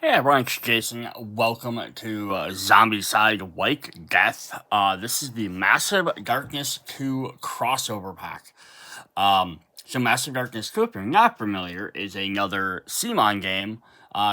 Hey everyone, it's Jason. Welcome to Zombicide White Death. This is the Massive Darkness 2 crossover pack. So Massive Darkness 2, if you're not familiar, is another CMON game,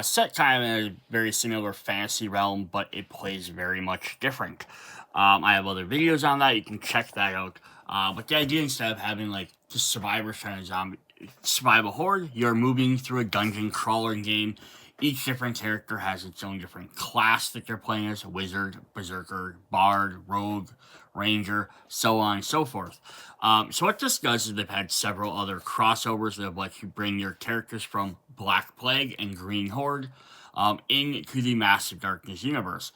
set kind of in a very similar fantasy realm, but it plays very much different. I have other videos on that, you can check that out. But the idea, instead of having like just survivors trying to survive a horde, you're moving through a dungeon crawler game. Each different character has its own different class that they're playing as: wizard, berserker, bard, rogue, ranger, so on and so forth. So what this does is they've had several other crossovers that have let you bring your characters from Black Plague and Green Horde into the Massive Darkness universe.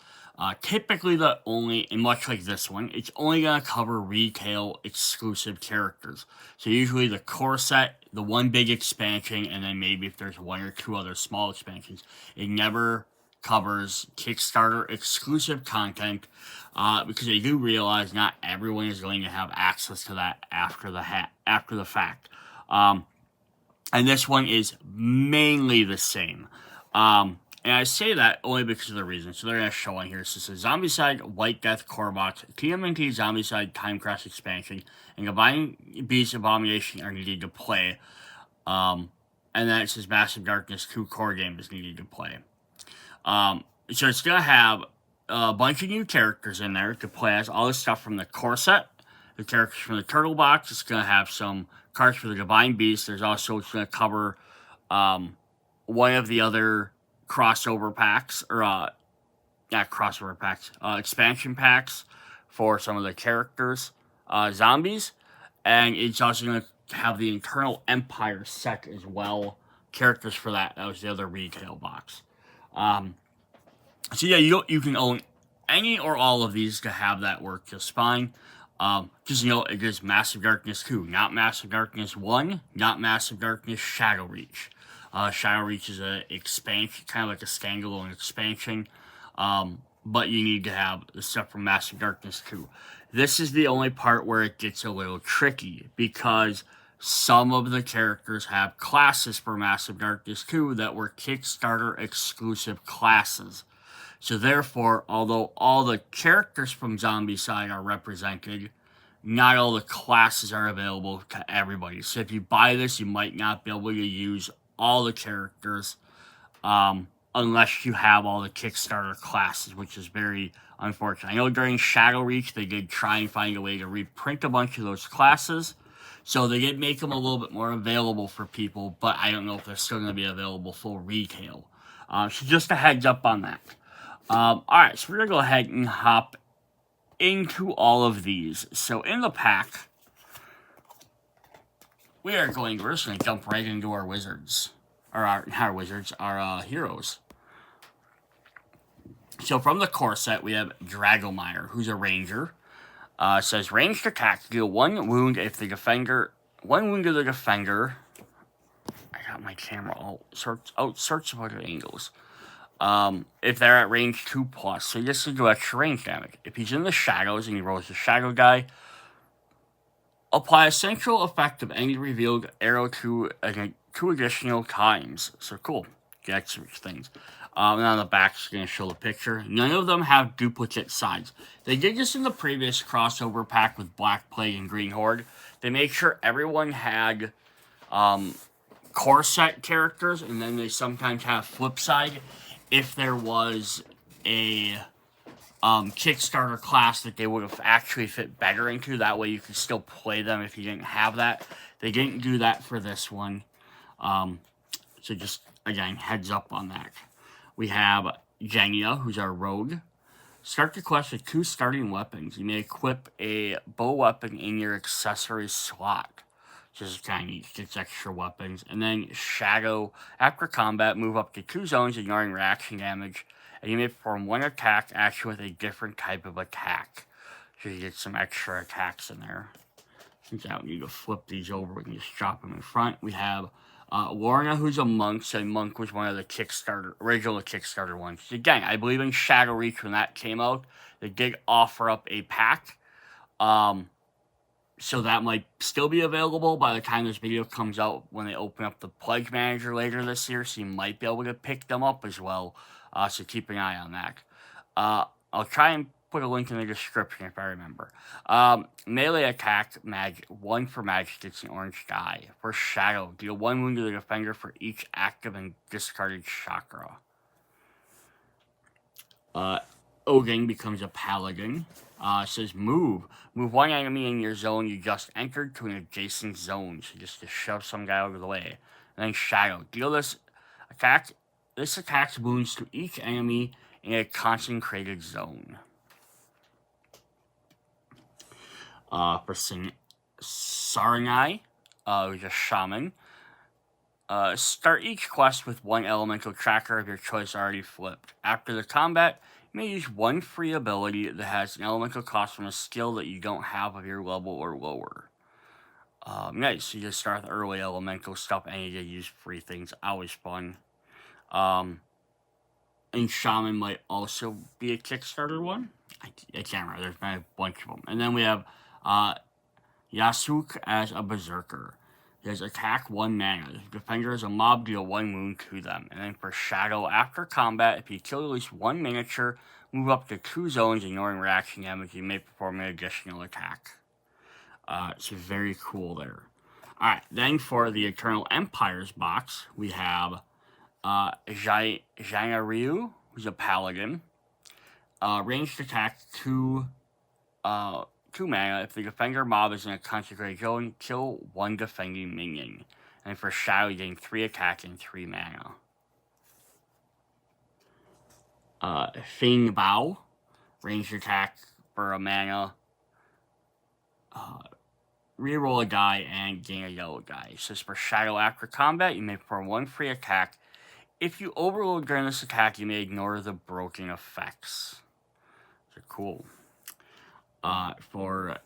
Typically, and much like this one, it's only going to cover retail exclusive characters. So usually the core set, the one big expansion, and then maybe if there's one or two other small expansions. It never covers Kickstarter exclusive content, because they do realize not everyone is going to have access to that after the fact. And this one is mainly the same. And I say that only because of the reason. So they're going to show on here. So it says Zombicide White Death Core Box, TMNT Zombicide Time Crash Expansion, and Combining Beast Abomination are needed to play. And then it says Massive Darkness 2 Core Game is needed to play. So it's going to have a bunch of new characters in there to play as. All this stuff from the core set, the characters from the Turtle Box. It's going to have some cards for the Divine Beast. There's also, it's going to cover one of the other crossover packs, or not crossover packs, expansion packs for some of the characters, zombies, and it's also going to have the Internal Empire set as well, characters for that. That was the other retail box. So yeah, you can own any or all of these to have that work just fine. Just it is Massive Darkness 2, not Massive Darkness 1, not Massive Darkness Shadow Reach. Shadow Reach is an expansion, kind of like a standalone expansion, but you need to have the stuff from Massive Darkness 2. This is the only part where it gets a little tricky, because some of the characters have classes for Massive Darkness 2 that were Kickstarter exclusive classes. So therefore, although all the characters from Zombicide are represented, not all the classes are available to everybody. So if you buy this, you might not be able to use all the characters, unless you have all the Kickstarter classes, which is very unfortunate. I know during Shadow Reach, they did try and find a way to reprint a bunch of those classes, so they did make them a little bit more available for people, but I don't know if they're still going to be available full retail. So just a heads up on that. Alright, so we're going to go ahead and hop into all of these. So in the pack, we're just going to jump right into our wizards. Or our heroes. So from the core set, we have Dragomire, who's a ranger. Says ranged attack, deal 1 wound if the defender, 1 wound to the defender. I got my camera all sorts of other angles. If they're at range 2+, so this will do extra range damage. If he's in the shadows and he rolls the shadow die, apply a central effect of any revealed arrow two additional times. So cool. Get extra things. And on the back, it's going to show the picture. None of them have duplicate sides. They did this in the previous crossover pack with Black Plague and Green Horde. They made sure everyone had core set characters, and then they sometimes have flip side if there was a Kickstarter class that they would have actually fit better into. That way you could still play them if you didn't have that. They didn't do that for this one. So just, again, heads up on that. We have Genia, who's our rogue. Start the quest with 2 starting weapons. You may equip a bow weapon in your accessory slot. Just kind of neat, gets extra weapons. And then Shadow. After combat, move up to 2 zones, ignoring reaction damage. And you may perform 1 attack action with a different type of attack. So you get some extra attacks in there. Since I don't need to flip these over, we can just drop them in front. We have Lorna, who's a monk. So monk was one of the original Kickstarter ones. Again, I believe in Shadow Reach when that came out, they did offer up a pack. So that might still be available by the time this video comes out when they open up the Pledge Manager later this year, so you might be able to pick them up as well, so keep an eye on that. I'll try and put a link in the description if I remember. Melee attack, magic, 1 for magic, gets an orange die. For Shadow, deal 1 wound to the defender for each active and discarded chakra. Odin becomes a paladin. It says move. Move 1 enemy in your zone you just entered to an adjacent zone. So just to shove some guy out of the way. And then Shadow. Deal this attack. This attacks wounds to each enemy in a concentrated zone. For Saranai, who's a shaman. Start each quest with 1 elemental tracker of your choice already flipped. After the combat, you may use 1 free ability that has an elemental cost from a skill that you don't have of your level or lower. Nice, you just start with early elemental stuff and you use free things, always fun. And Shaman might also be a Kickstarter one. I can't remember, there's been a bunch of them. And then we have Yasuk as a Berserker. He has attack 1 mana. If the defender is a mob, deal 1 wound to them. And then for Shadow, after combat, if you kill at least 1 miniature, move up to 2 zones, ignoring reaction damage, you may perform an additional attack. It's very cool there. Alright, then for the Eternal Empires box, we have Jaina Ryu, who's a paladin. Ranged attack 2 mana. If the defender mob is in a consecrated zone, kill 1 defending minion. And for Shadow, you gain 3 attack and 3 mana. Fing Bao, ranged attack for a mana. Reroll a die and gain a yellow die. It says for Shadow, after combat, you may perform 1 free attack. If you overload during this attack, you may ignore the broken effects. So cool. For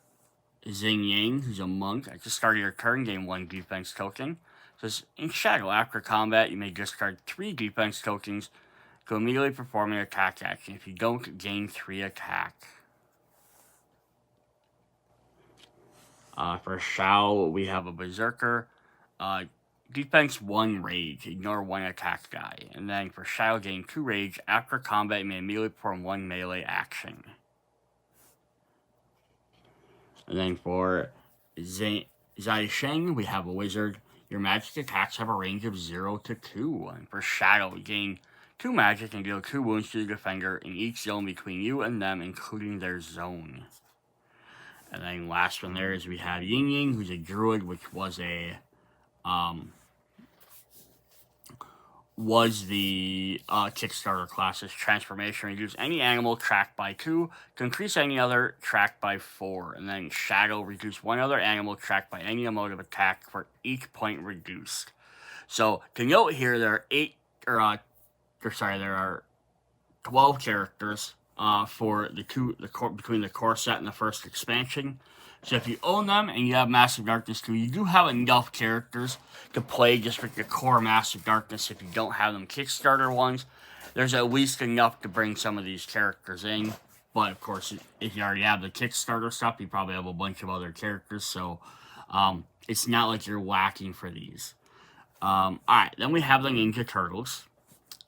Xing Yang, who's a monk, at the start of your turn, gain 1 defense token. It says, in Shadow, after combat, you may discard 3 defense tokens to immediately perform an attack action. If you don't, gain 3 attack. For Shao, we have a Berserker. Defense 1 rage, ignore 1 attack die. And then for Shao, gain 2 rage. After combat, you may immediately perform 1 melee action. And then for Zai Sheng, we have a wizard. Your magic attacks have a range of 0 to 2. And for Shadow, you gain 2 magic and deal 2 wounds to the defender in each zone between you and them, including their zone. And then last one there is we have Yin Ying, who's a druid, which was a Kickstarter class's transformation. Reduce any animal tracked by 2 to increase any other tracked by 4. And then Shadow, reduce 1 other animal tracked by any emotive attack for each point reduced. So to note here, there are 12 characters for between the core set and the first expansion. So if you own them and you have Massive Darkness 2, you do have enough characters to play just with your core Massive Darkness. If you don't have them Kickstarter ones, there's at least enough to bring some of these characters in. But of course, if you already have the Kickstarter stuff, you probably have a bunch of other characters. So it's not like you're lacking for these. Alright, then we have the Ninja Turtles.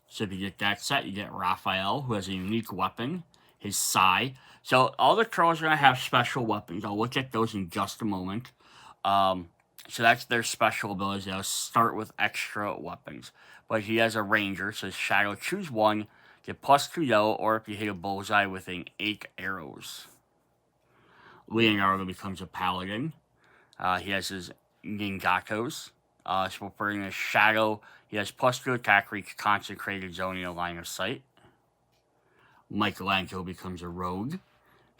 So if you get that set, you get Raphael, who has a unique weapon, his Sai. So all the Turtles are going to have special weapons. I'll look at those in just a moment. So that's their special abilities. They'll start with extra weapons. But he has a Ranger, so Shadow, choose 1, get +2 yellow, or if you hit a bullseye within 8 arrows. Leonardo becomes a Paladin. He has his Ninjatos. So for a Shadow, he has +2 attack, reach concentrated zone in a line of sight. Michelangelo becomes a Rogue.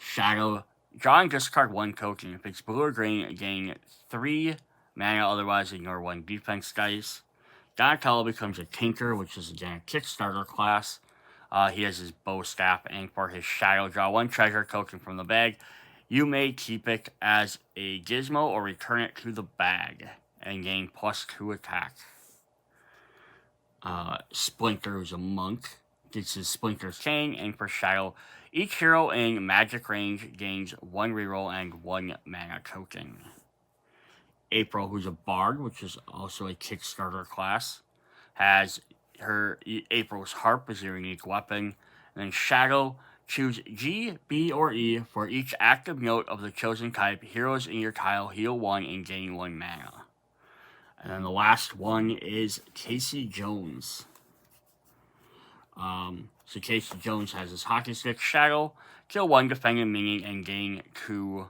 Shadow, draw and discard 1 token. If it's blue or green, gain 3 mana, otherwise ignore 1 defense dice. Donatello becomes a Tinker, which is again a Kickstarter class. He has his bow staff, and for his Shadow, draw 1 treasure token from the bag. You may keep it as a gizmo or return it to the bag and gain +2 attack. Splinter, who's a monk, gets his Splinter's Chain, and for Shadow, Each hero in magic range gains 1 reroll and 1 mana token. April, who's a bard, which is also a Kickstarter class, has April's harp as your unique weapon. And then Shadow, choose G, B, or E for each active note of the chosen type. Heroes in your tile heal 1 and gain 1 mana. And then the last one is Casey Jones. So Casey Jones has his hockey stick. Shadow, kill 1 defending minion and gain 2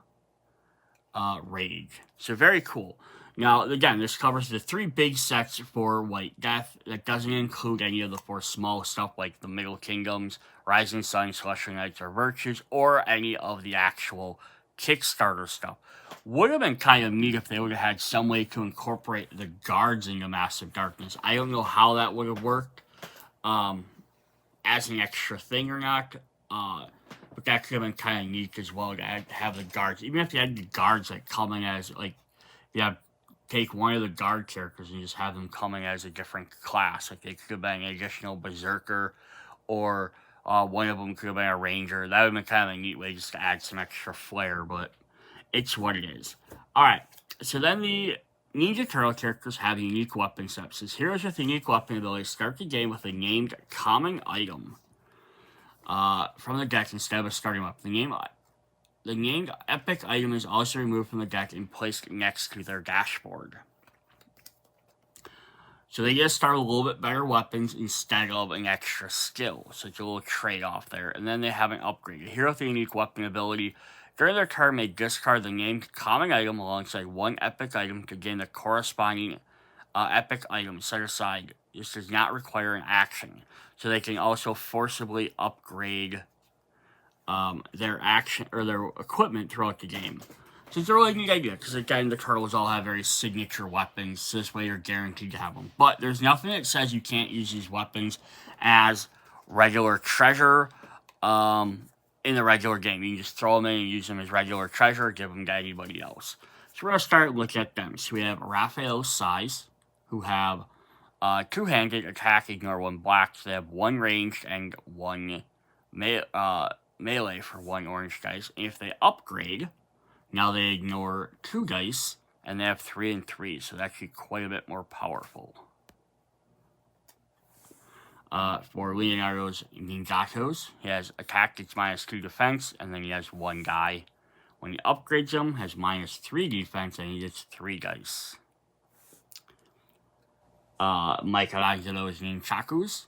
rage. So very cool. Now, again, this covers the 3 big sets for White Death. That doesn't include any of the 4 small stuff like the Middle Kingdoms, Rising Sun, Celestial Knights, or Virtues, or any of the actual Kickstarter stuff. Would have been kind of neat if they would have had some way to incorporate the guards into Massive Darkness. I don't know how that would have worked as an extra thing or not. But that could have been kind of neat as well to have the guards. Even if you had the guards like coming as like, take one of the guard characters and just have them coming as a different class. Like they could have been an additional berserker, or one of them could have been a ranger. That would have been kind of a neat way just to add some extra flair. But it's what it is. All right. So then the Ninja Turtle characters have unique weapon sets. As heroes with unique weapon abilities start the game with a named common item from the deck instead of a starting weapon. The named epic item is also removed from the deck and placed next to their dashboard. So they get to start with a little bit better weapons instead of an extra skill. So it's a little trade-off there. And then they have an upgrade. A hero with a unique weapon ability during their turn may discard the named common item alongside 1 epic item to gain the corresponding epic item set aside. This does not require an action. So they can also forcibly upgrade their action or their equipment throughout the game. So it's a really neat idea, because again, the turtles all have very signature weapons, so this way you're guaranteed to have them. But there's nothing that says you can't use these weapons as regular treasure in the regular game. You can just throw them in and use them as regular treasure, give them to anybody else. So we're going to start looking at them. So we have Raphael Size, who have 2-handed attack, ignore 1 black. So they have 1 ranged and 1 melee for 1 orange dice. And if they upgrade, now they ignore 2 dice, and they have 3 and 3, so that's actually quite a bit more powerful. For Leonardo's Ninjatos, he has attack gets -2 defense, and then he has 1 die. When he upgrades him, has -3 defense, and he gets 3 dice. Michelangelo's Nunchakus,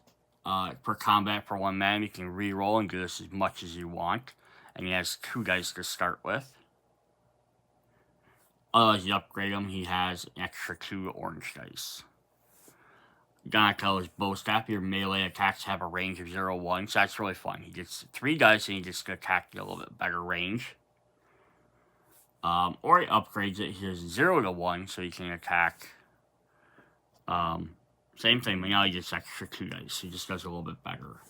per combat for 1 man, you can re-roll and do this as much as you want, and he has 2 dice to start with. As you upgrade him, he has an extra 2 orange dice. Donatello's Bow Staff, your melee attacks have a range of 0-1, so that's really fun. He gets 3 dice and he gets to attack you a little bit better range. Or he upgrades it, he has 0-1, so he can attack. Same thing, but now he gets extra 2 dice, so he just does a little bit better.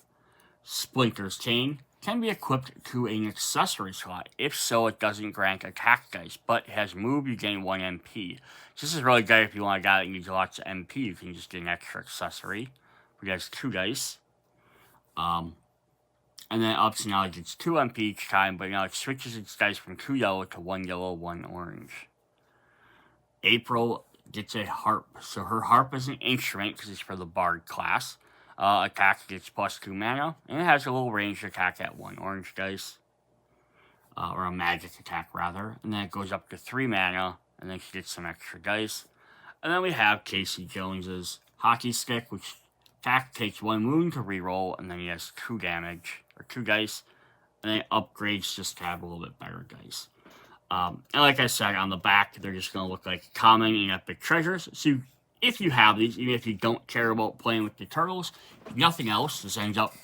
Splinter's Chain can be equipped to an accessory slot. If so, it doesn't grant attack dice, but it has move, you gain 1 MP. So this is really good if you want a guy that needs lots of MP, you can just get an extra accessory. He has 2 dice. And then it ups and now it gets 2 MP each time, but now it switches its dice from 2 yellow to 1 yellow, 1 orange. April gets a harp. So her harp is an instrument because it's for the bard class. Attack gets +2 mana, and it has a little ranged attack at 1 orange dice. Or a magic attack, rather. And then it goes up to 3 mana, and then she gets some extra dice. And then we have Casey Jones's hockey stick, which attack takes 1 wound to reroll, and then he has 2 damage, or 2 dice. And then it upgrades just to have a little bit better dice. And like I said, on the back, they're just going to look like common and epic treasures. So if you have these, even if you don't care about playing with the turtles, if nothing else, this ends up,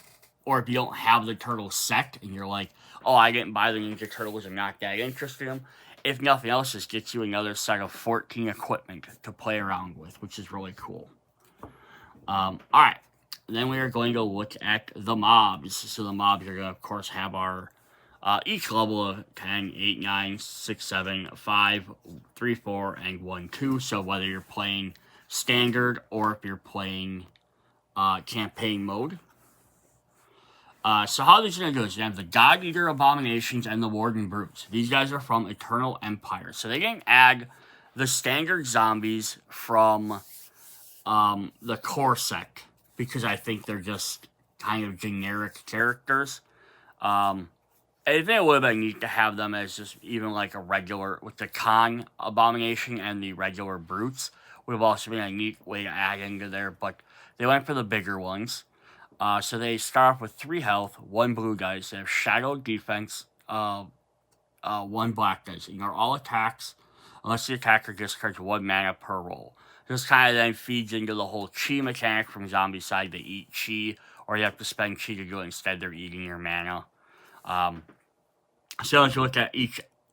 or if you don't have the turtle set, and you're like, oh, I didn't buy the Ninja Turtles, I'm not that interested in them, if nothing else, this gets you another set of 14 equipment to play around with, which is really cool. Alright, then we are going to look at the mobs. So the mobs are going to, of course, have our each level of 10, 8, 9, 6, 7, 5, 3, 4, and 1, 2. So whether you're playing standard or if you're playing campaign mode. So how this is going to go is you have the God Eater Abominations and the Warden Brutes. These guys are from Eternal Empire. So they can add the standard zombies from the core set, because I think they're just kind of generic characters. I think it would have been neat to have them as just even like a regular, with the Khan Abomination and the regular Brutes. Would have also been a neat way to add into there, but they went for the bigger ones. So they start off with 3 health, 1 blue dice. They have Shadow Defense, 1 black dice. Ignore all attacks unless the attacker discards 1 mana per roll. This kind of then feeds into the whole chi mechanic from Zombicide. They eat chi, or you have to spend chi to do it. Instead, they're eating your mana. So as you look at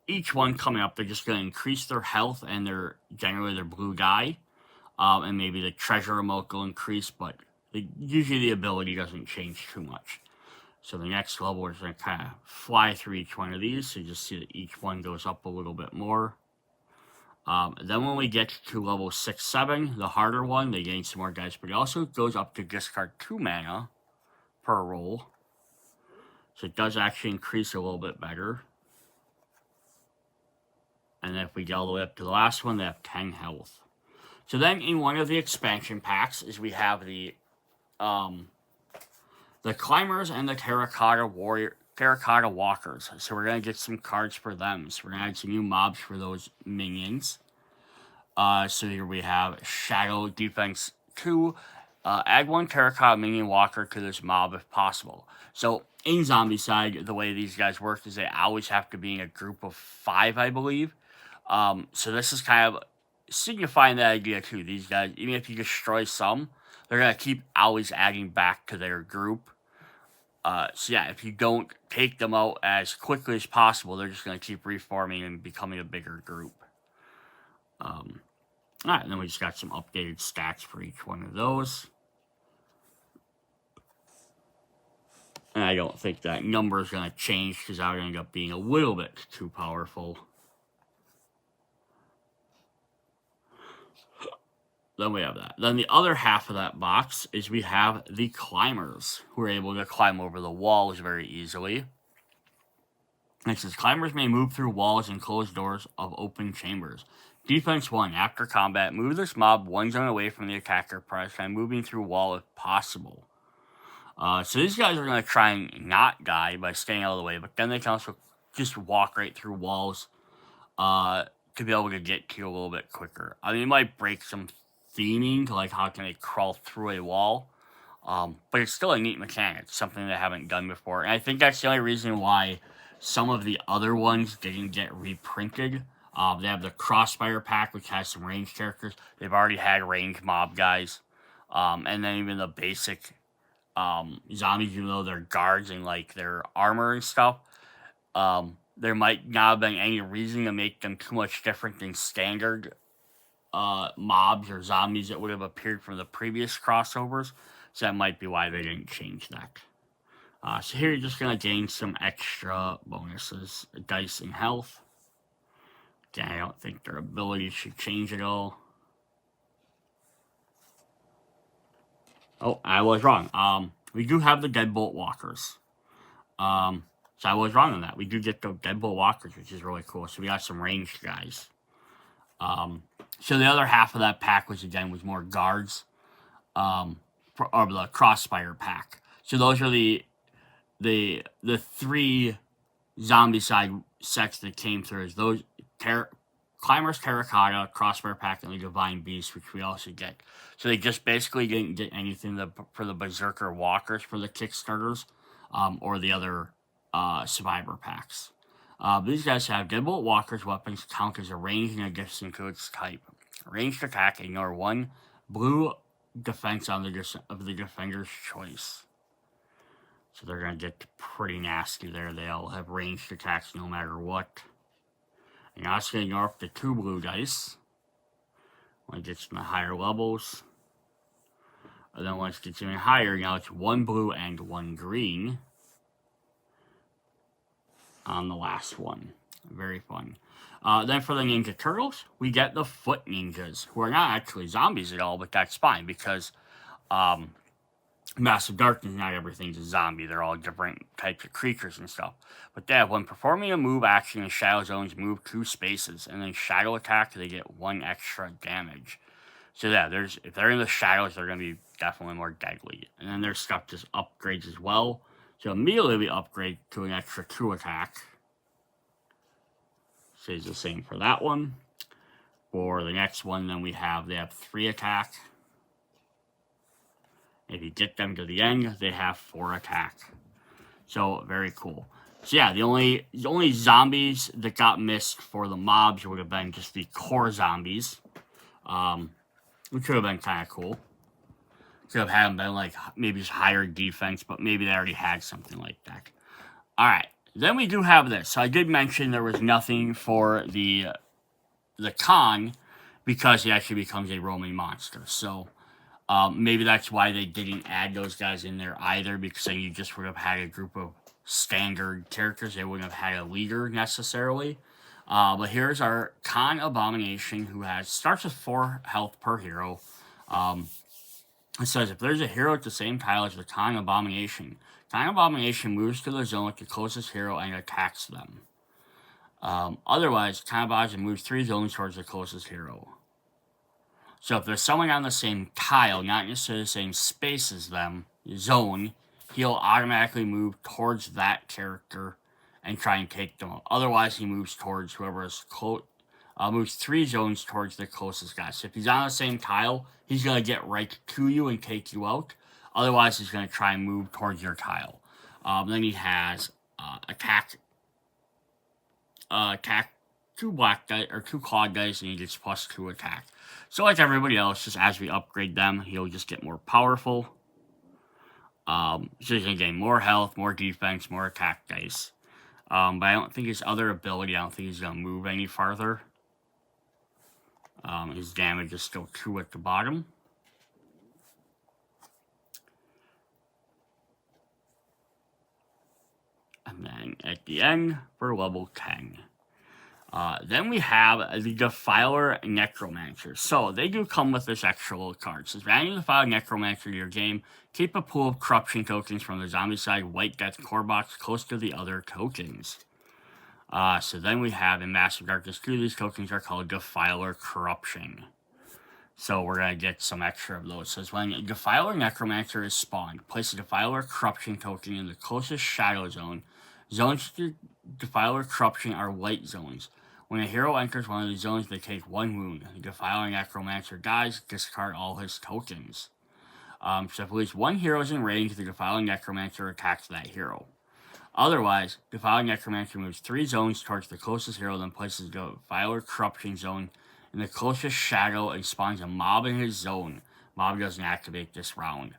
each one coming up, they're just going to increase their health and generally their blue die. And maybe the treasure remote will increase, but usually the ability doesn't change too much. So the next level is going to kind of fly through each one of these. So you just see that each one goes up a little bit more. Then when we get to level 6, 7, the harder one, they gain some more dice, but it also goes up to discard 2 mana per roll. So it does actually increase a little bit better. And then if we get all the way up to the last one, they have 10 health. So then in one of the expansion packs is we have the Climbers and the Terracotta Walkers. So we're going to get some cards for them. So we're going to add some new mobs for those minions. So here we have Shadow Defense 2. Add 1 Terracotta Minion Walker to this mob if possible. So in Zombicide, the way these guys work is they always have to be in a group of 5, I believe. So this is kind of signifying that idea too. These guys, even if you destroy some, they're going to keep always adding back to their group. So yeah, if you don't take them out as quickly as possible, they're just going to keep reforming and becoming a bigger group. Alright, and then we just got some updated stats for each one of those. And I don't think that number is going to change because that would end up being a little bit too powerful. Then we have that. Then the other half of that box is we have the Climbers, who are able to climb over the walls very easily. It says, Climbers may move through walls and closed doors of open chambers. Defense 1. After combat, move this mob 1 zone away from the attacker prior to moving through wall if possible. So these guys are going to try and not die by staying out of the way, but then they can also just walk right through walls to be able to get to you a little bit quicker. I mean, it might break some theming to like how can they crawl through a wall, but it's still a neat mechanic. It's something they haven't done before, and I think that's the only reason why some of the other ones didn't get reprinted. They have the Crossfire pack, which has some ranged characters. They've already had ranged mob guys, and then even the basic zombies, even though they're guards and like their armor and stuff, there might not have been any reason to make them too much different than standard mobs or zombies that would have appeared from the previous crossovers. So that might be why they didn't change that. So here you're just going to gain some extra bonuses, dice and health. Again, I don't think their abilities should change at all. Oh, I was wrong. We do have the Deadbolt Walkers. So I was wrong on that. We do get the Deadbolt Walkers, which is really cool. So we got some ranged guys. So the other half of that pack was more guards. Or the Crossfire pack. So those are the 3 Zombicide sets that came through. Is those Climbers, Terracotta, Crossfire pack, and the Divine Beast, which we also get. So they just basically didn't get anything for the Berserker Walkers for the Kickstarters, or the other Survivor packs. These guys have Deadbolt Walkers weapons count as a ranged in addition to its type. Ranged attack, ignore 1 blue defense on of the defender's choice. So they're going to get pretty nasty there. They all have ranged attacks no matter what. And now it's going to ignore up to 2 blue dice when it gets to the higher levels. And then once it gets even higher, now it's 1 blue and 1 green on the last one. Very fun. Then for the Ninja Turtles, we get the Foot Ninjas, who are not actually zombies at all, but that's fine because Massive Darkness, not everything's a zombie. They're all different types of creatures and stuff. But yeah, when performing a move action in Shadow Zones, move 2 spaces, and then Shadow Attack, they get 1 extra damage. So yeah, if they're in the shadows, they're going to be definitely more deadly. And then their stuff just upgrades as well. So immediately we upgrade to an extra 2 attack. Stays the same for that one. For the next one, then they have 3 attack. If you get them to the end, they have 4 attack. So very cool. So yeah, the only zombies that got missed for the mobs would have been just the core zombies, which would have been kind of cool. Could have had them been like maybe just higher defense, but maybe they already had something like that. All right, then we do have this. So I did mention there was nothing for the Khan because he actually becomes a roaming monster. So maybe that's why they didn't add those guys in there either, because then you just would have had a group of standard characters. They wouldn't have had a leader necessarily. But here's our Khan Abomination, who starts with 4 health per hero. It says, if there's a hero at the same tile as the Khan Abomination moves to the zone with the closest hero and attacks them. Otherwise, Khan Abomination moves 3 zones towards the closest hero. So if there's someone on the same tile, not necessarily the same space as them, zone, he'll automatically move towards that character and try and take them out. Otherwise, he moves towards whoever is close. Moves 3 zones towards the closest guy. So if he's on the same tile, he's going to get right to you and take you out. Otherwise, he's going to try and move towards your tile. Then he has attack 2 black dice or 2 clawed dice, and he gets +2 attack. So like everybody else, just as we upgrade them, he'll just get more powerful. So he's going to gain more health, more defense, more attack dice. But I don't think his other ability, I don't think he's going to move any farther. His damage is still 2 at the bottom. And then at the end, for level 10. Then we have the Defiler Necromancer. So they do come with this extra little card. It says, adding the Defiler Necromancer to your game, keep a pool of corruption tokens from the Zombicide White Death core box close to the other tokens. So then we have in Massive Darkness 2, these tokens are called Defiler Corruption. So we're going to get some extra of those. It says, when a Defiler Necromancer is spawned, place a Defiler Corruption token in the closest Shadow Zone. Zones to Defiler Corruption are white zones. When a hero enters one of the zones, they take 1 wound. The Defiler Necromancer dies, discard all his tokens. So if at least 1 hero is in range, the Defiler Necromancer attacks that hero. Otherwise, Defiler Necromancer moves 3 zones towards the closest hero, then places the Defiler Corruption zone in the closest shadow and spawns a mob in his zone. Mob doesn't activate this round.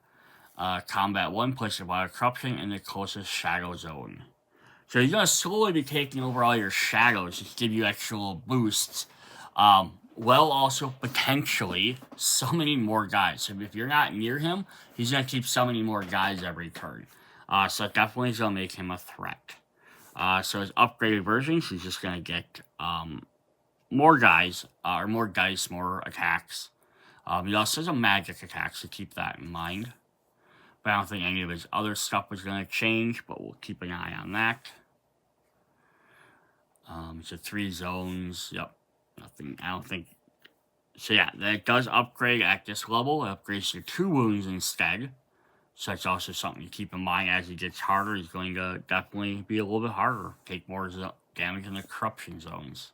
Combat 1, place Defiler Corruption in the closest shadow zone. So you're going to slowly be taking over all your shadows to give you extra little boosts. While also potentially summoning more guys. So if you're not near him, he's going to keep summoning more guys every turn. So it definitely is going to make him a threat. So his upgraded versions, he's just going to get more guys, or more dice, more attacks. He also has a magic attack, so keep that in mind. But I don't think any of his other stuff is going to change, but we'll keep an eye on that. So 3 zones, yep, nothing, I don't think. So yeah, that does upgrade at this level. It upgrades to 2 wounds instead. So that's also something to keep in mind as he gets harder. He's going to definitely be a little bit harder. Take more damage in the corruption zones.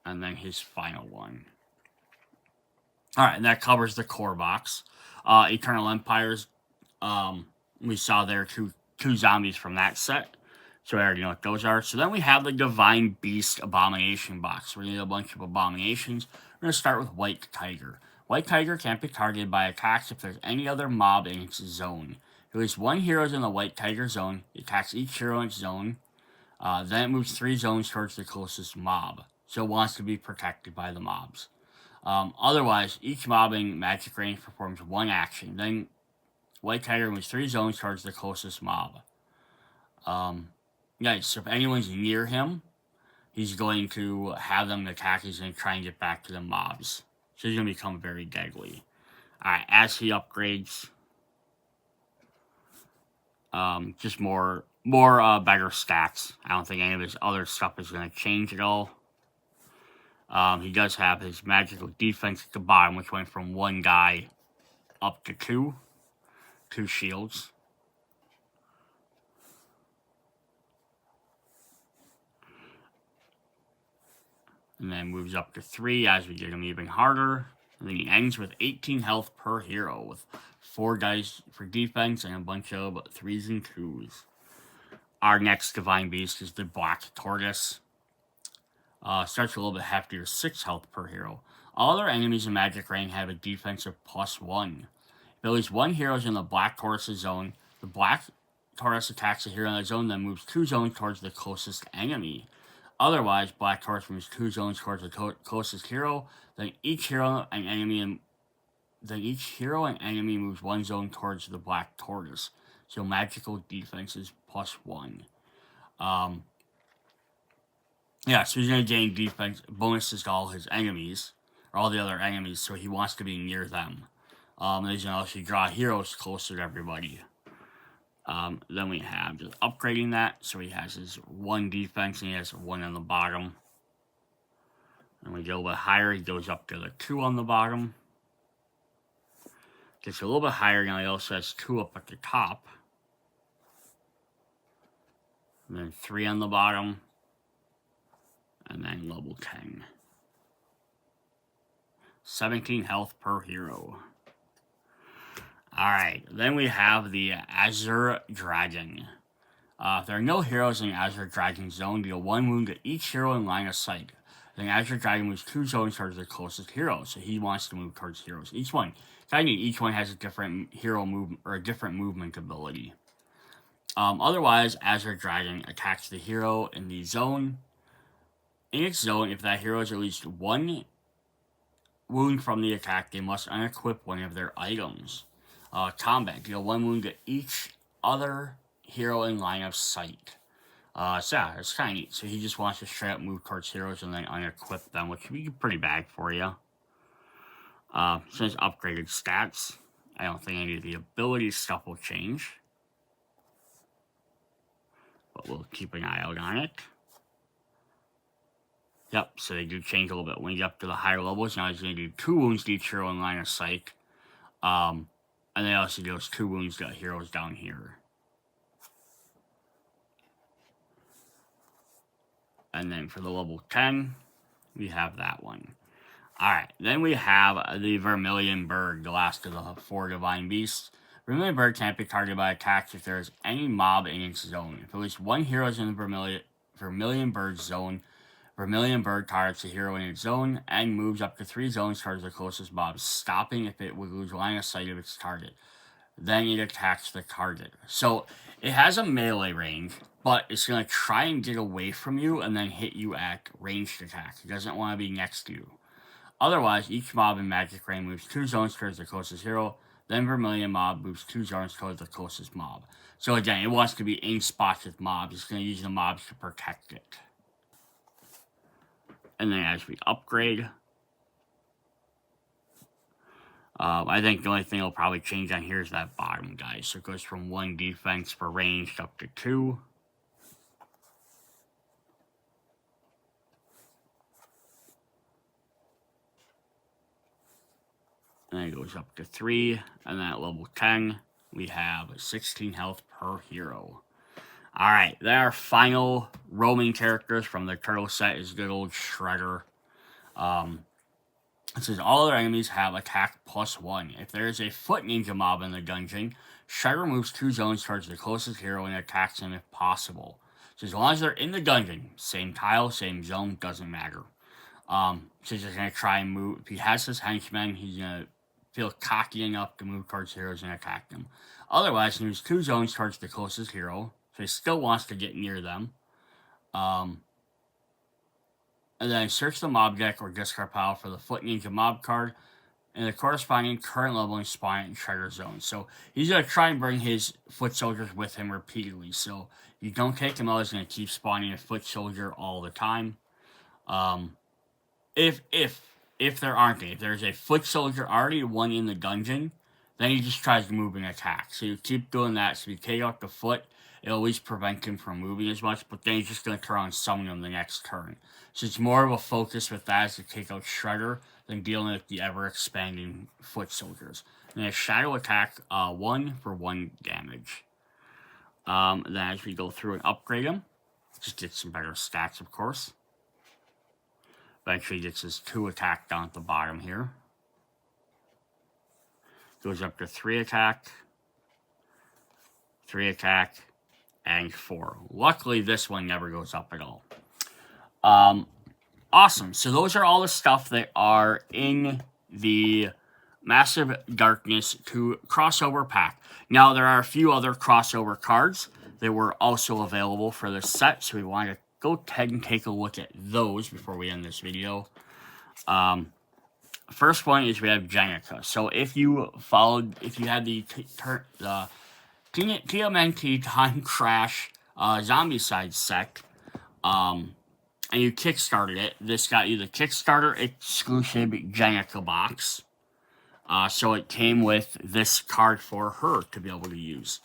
And then his final one. Alright, and that covers the core box. Eternal Empires, we saw there two zombies from that set. So I already know what those are. So then we have the Divine Beast Abomination box. We're going to get a bunch of abominations. We're going to start with White Tiger. White Tiger can't be targeted by attacks if there's any other mob in its zone. If at least 1 hero is in the White Tiger zone, it attacks each hero in its zone. Then it moves 3 zones towards the closest mob. So it wants to be protected by the mobs. Otherwise, each mob in magic range performs 1 action. Then White Tiger moves 3 zones towards the closest mob. So if anyone's near him, he's going to have them attack. He's going to try and get back to the mobs. So he's going to become very deadly. Alright, as he upgrades, Just more better stats. I don't think any of his other stuff is going to change at all. He does have his magical defense at the bottom, which went from 1 guy up to 2 shields. And then moves up to 3 as we get him even harder. And then he ends with 18 health per hero with 4 dice for defense and a bunch of 3s and 2s. Our next Divine Beast is the Black Tortoise. Starts a little bit heftier, 6 health per hero. All other enemies in Magic Rain have a defensive +1. If at least 1 hero is in the Black Tortoise's zone, the Black Tortoise attacks a hero in that zone, then moves 2 zones towards the closest enemy. Otherwise, Black Tortoise moves 2 zones towards the closest hero, then each hero and enemy moves 1 zone towards the Black Tortoise. So magical defense is +1. Yeah, so he's going to gain defense bonuses to all his enemies, or all the other enemies, so he wants to be near them. And he's going to also draw heroes closer to everybody. Then we have just upgrading that, so he has his 1 defense, and he has 1 on the bottom. And we go a little bit higher, he goes up to the 2 on the bottom. Gets a little bit higher, now he also has 2 up at the top. And then 3 on the bottom. And then level 10. 17 health per hero. Alright, then we have the Azure Dragon. If there are no heroes in the Azure Dragon zone, deal 1 wound to each hero in line of sight. Then Azure Dragon moves 2 zones towards the closest hero, so he wants to move towards heroes. Each one has a different hero move or a different movement ability. Otherwise, Azure Dragon attacks the hero in the zone. In its zone, if that hero has at least 1 wound from the attack, they must unequip one of their items. Combat, deal 1 wound to each other hero in line of sight. So yeah, it's kind of neat. So he just wants to straight up move towards heroes and then unequip them, which would be pretty bad for you. Since upgraded stats, I don't think any of the ability stuff will change. But we'll keep an eye out on it. Yep, so they do change a little bit. When you get up to the higher levels, now he's going to do 2 wounds to each hero in line of sight. And they also do 2 wounds to heroes down here. And then for the level 10, we have that one. Alright, then we have the Vermilion Bird, the last of the 4 Divine Beasts. Vermilion Bird can't be targeted by attacks if there is any mob in its zone. If at least 1 hero is in the Vermilion Bird zone, Vermilion Bird targets a hero in its zone and moves up to 3 zones towards the closest mob, stopping if it would lose line of sight of its target. Then it attacks the target. So it has a melee range, but it's going to try and get away from you and then hit you at ranged attack. It doesn't want to be next to you. Otherwise, each mob in Magic Rain moves 2 zones towards the closest hero, then Vermilion mob moves 2 zones towards the closest mob. So again, it wants to be in spots with mobs. It's going to use the mobs to protect it. And then as we upgrade, I think the only thing that'll probably change on here is that bottom guy. So it goes from 1 defense for ranged up to 2. And then it goes up to 3. And then at level 10, we have 16 health per hero. Alright, then our final roaming characters from the turtle set is good old Shredder. It says all other enemies have attack +1. If there is a foot ninja mob in the dungeon, Shredder moves 2 zones towards the closest hero and attacks him if possible. So as long as they're in the dungeon, same tile, same zone, doesn't matter. So he's just going to try and move. If he has his henchmen, he's going to feel cocky enough to move towards heroes and attack them. Otherwise, he moves 2 zones towards the closest hero. So he still wants to get near them. And then search the mob deck or discard pile for the Foot Ninja mob card and the corresponding current level and spawn it in Shredder zone. So he's going to try and bring his foot soldiers with him repeatedly. So if you don't take him out, he's going to keep spawning a foot soldier all the time. If there aren't any. If there's a foot soldier already one in the dungeon, then he just tries to move and attack. So you keep doing that. So you take out the foot, it'll at least prevent him from moving as much, but then he's just going to turn around and summon him the next turn. So it's more of a focus with that as to take out Shredder than dealing with the ever-expanding foot soldiers. And a shadow attack, 1 for 1 damage. Then as we go through and upgrade him, just get some better stats, of course. Eventually gets his 2 attack down at the bottom here. Goes up to 3 attack, 3 attack, and 4. Luckily, this one never goes up at all. Awesome. So those are all the stuff that are in the Massive Darkness 2 crossover pack. Now, there are a few other crossover cards that were also available for this set, so we want to go ahead and take a look at those before we end this video. First one is we have Jenica. So if you had the TMNT Time Crash Zombicide set, and you kickstarted it, this got you the Kickstarter exclusive Jenica box. So it came with this card for her to be able to use.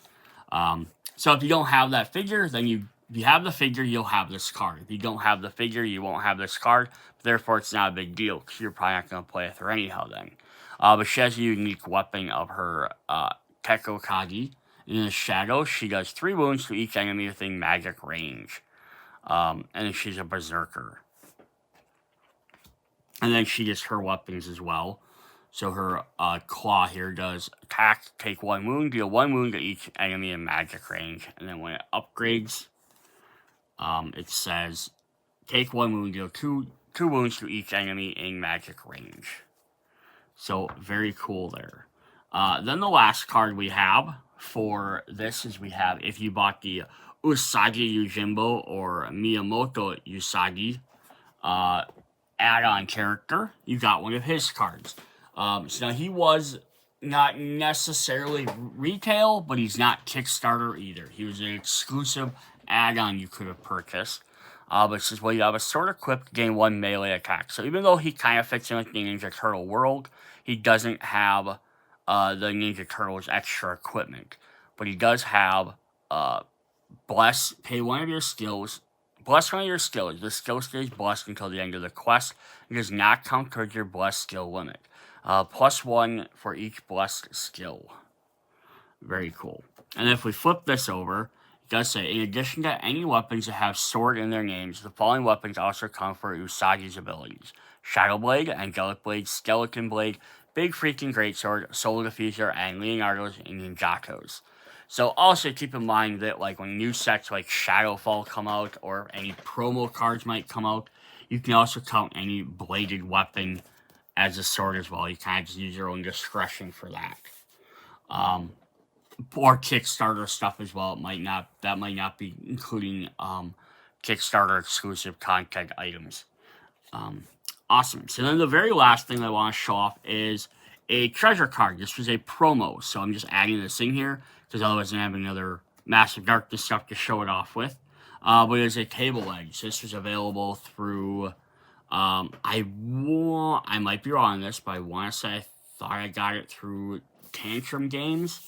So if you don't have that figure, then if you have the figure, you'll have this card. If you don't have the figure, you won't have this card. Therefore, it's not a big deal, because you're probably not going to play with her anyhow then. But she has a unique weapon of her Tekokagi. In the shadow, she does 3 wounds to each enemy within magic range. And she's a berserker. And then she gets her weapons as well. So her claw here does attack, take 1 wound, deal 1 wound to each enemy in magic range. And then when it upgrades, it says take 1 wound, deal 2 wounds to each enemy in magic range. So very cool there. Then the last card we have for this is we have, if you bought the Usagi Yojimbo or Miyamoto Usagi add-on character, you got one of his cards. So now he was not necessarily retail, but he's not Kickstarter either. He was an exclusive add-on you could have purchased. But it says, well, you have a sword equipped to gain 1 melee attack. So even though he kind of fits in with the Ninja Turtle world, he doesn't have the Ninja Turtles extra equipment. But he does have pay 1 of your skills. Bless 1 of your skills. The skill stays blessed until the end of the quest. It does not count towards your blessed skill limit. +1 for each blessed skill. Very cool. And if we flip this over, it does say, in addition to any weapons that have sword in their names, the following weapons also come for Usagi's abilities: Shadow Blade, Angelic Blade, Skeleton Blade, Big Freaking Greatsword, Soul Diffuser, and Leonardo's and Ninjatos. So also keep in mind that like when new sets like Shadowfall come out, or any promo cards might come out, you can also count any bladed weapon as a sword as well. You kind of just use your own discretion for that. Or Kickstarter stuff as well. That might not be including Kickstarter exclusive content items. Awesome. So then the very last thing I want to show off is a treasure card. This was a promo, so I'm just adding this in here because otherwise I have another Massive Darkness stuff to show it off with. But it is a table edge. So this was available through. I might be wrong on this, but I want to say I thought I got it through Tantrum Games.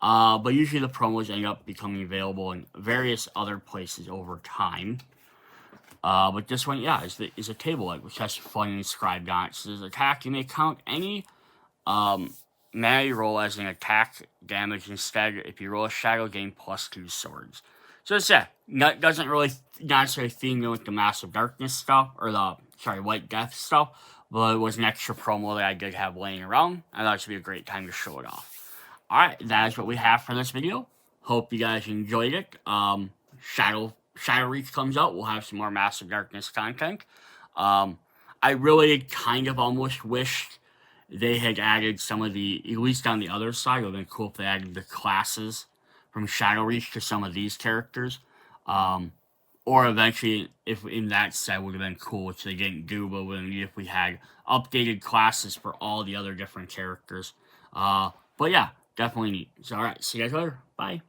But usually the promos end up becoming available in various other places over time. But this one, yeah, is a table egg, which has fun inscribed on it. It says, attack, you may count any mana you roll as an attack damage instead. If you roll a shadow, gain +2 swords. So it's doesn't really not necessarily theme in with the Massive Darkness stuff, or the, White Death stuff, but it was an extra promo that I did have laying around. I thought it would be a great time to show it off. Alright, that is what we have for this video. Hope you guys enjoyed it. Shadow Reach comes out, we'll have some more Massive Darkness content. I really kind of almost wished they had added some of the, at least on the other side, it would have been cool if they added the classes from Shadow Reach to some of these characters. Or eventually, if in that set would have been cool, which they didn't do, but would have neat if we had updated classes for all the other different characters. But yeah, definitely neat. So alright, see you guys later. Bye.